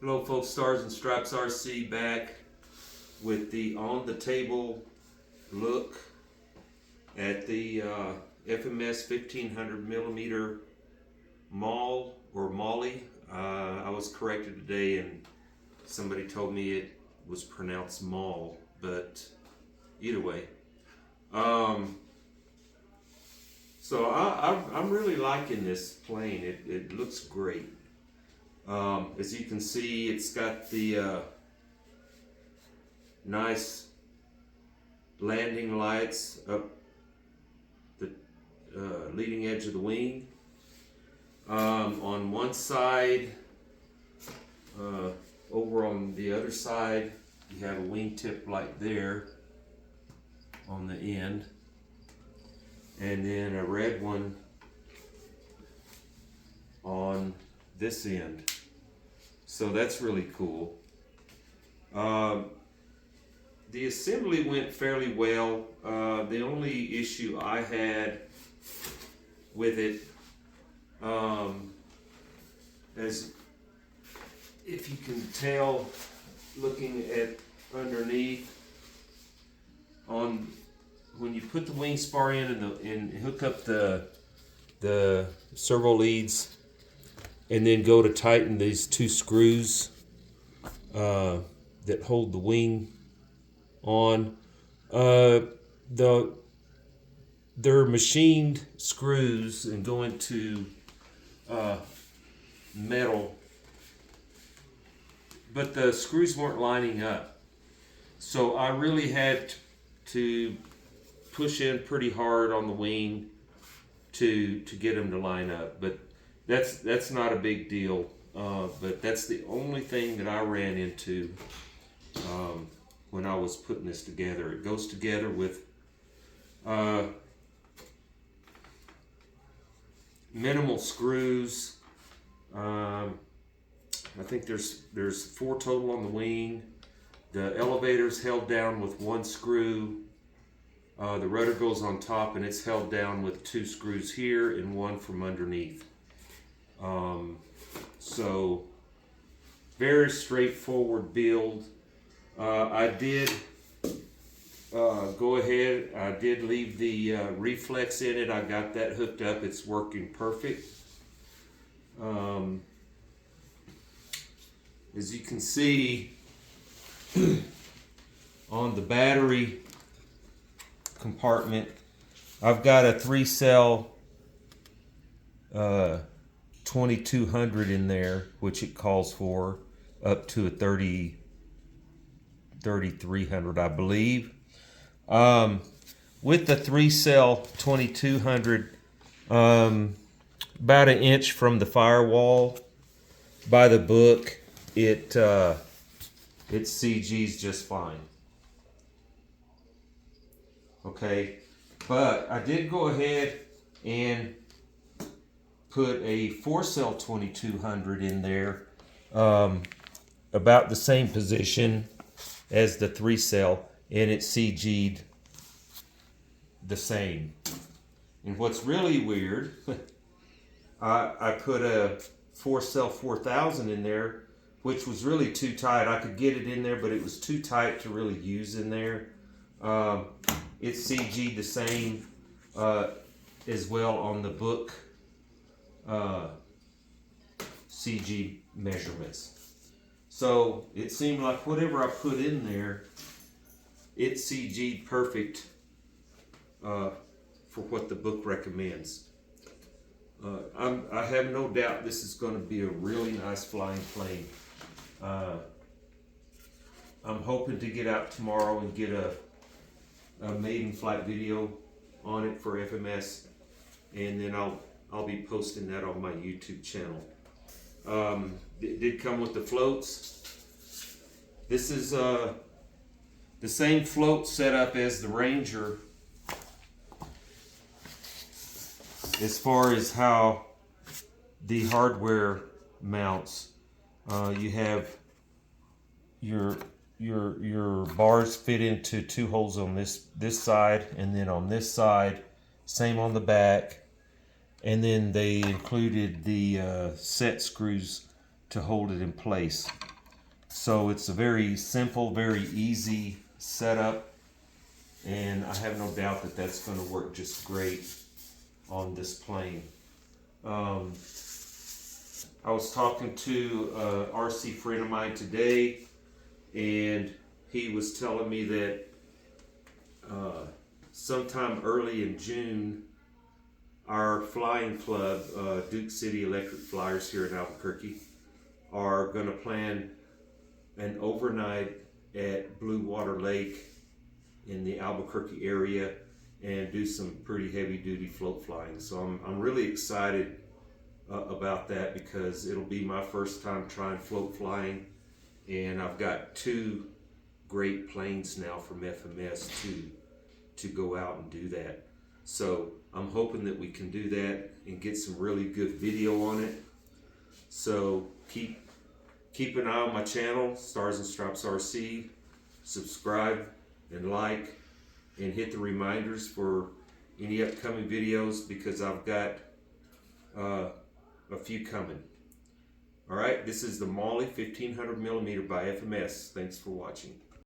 Hello folks, Stars and Stripes RC back with the on the table look at the FMS 1500 millimeter Maule or Maule. I was corrected today and somebody told me it was pronounced Maule, but either way. So I'm really liking this plane. It looks great. As you can see, it's got the nice landing lights up the leading edge of the wing. On one side, over on the other side, you have a wingtip light there on the end, and then a red one on this end. So that's really cool. The assembly went fairly well. The only issue I had with it, as if you can tell looking at underneath, on when you put the wing spar in and hook up the servo leads and then go to tighten these two screws that hold the wing on, they're machined screws and go into metal, but the screws weren't lining up, so I really had to push in pretty hard on the wing to get them to line up. But that's not a big deal, but that's the only thing that I ran into when I was putting this together. It goes together with minimal screws. I think there's 4 total on the wing. The elevator's held down with 1 screw. The rudder goes on top and it's held down with 2 screws here and 1 from underneath. So very straightforward build. I did go ahead, I did leave the reflex in it. I got that hooked up. It's working perfect. As you can see on the battery compartment, I've got a 3-cell 2200 in there, which it calls for up to a 3300, I believe. With the 3-cell 2200, about an inch from the firewall, by the book, it CGs just fine. Okay, but I did go ahead and put a 4-cell 2200 in there, about the same position as the 3-cell, and it CG'd the same. And what's really weird, I put a 4-cell 4000 in there, which was really too tight. I could get it in there, but it was too tight to really use in there. It CG'd the same as well on the book CG measurements. So it seemed like whatever I put in there, it CG'd perfect for what the book recommends. I have no doubt this is going to be a really nice flying plane. I'm hoping to get out tomorrow and get a maiden flight video on it for FMS, and then I'll be posting that on my YouTube channel. It did come with the floats. This is the same float setup as the Ranger as far as how the hardware mounts. You have your bars fit into 2 holes on this side, and then on this side, same on the back, and then they included the set screws to hold it in place. So it's a very simple, very easy setup, and I have no doubt that that's going to work just great on this plane. I was talking to a RC friend of mine today, and he was telling me that sometime early in June, our flying club, Duke City Electric Flyers here in Albuquerque, are going to plan an overnight at Blue Water Lake in the Albuquerque area and do some pretty heavy duty float flying. So I'm really excited about that, because it'll be my first time trying float flying, and I've got two great planes now from FMS to go out and do that. So I'm hoping that we can do that and get some really good video on it. So keep an eye on my channel, Stars and Stripes RC. Subscribe and like, and hit the reminders for any upcoming videos, because I've got a few coming. All right, this is the Maule 1500mm by FMS. Thanks for watching.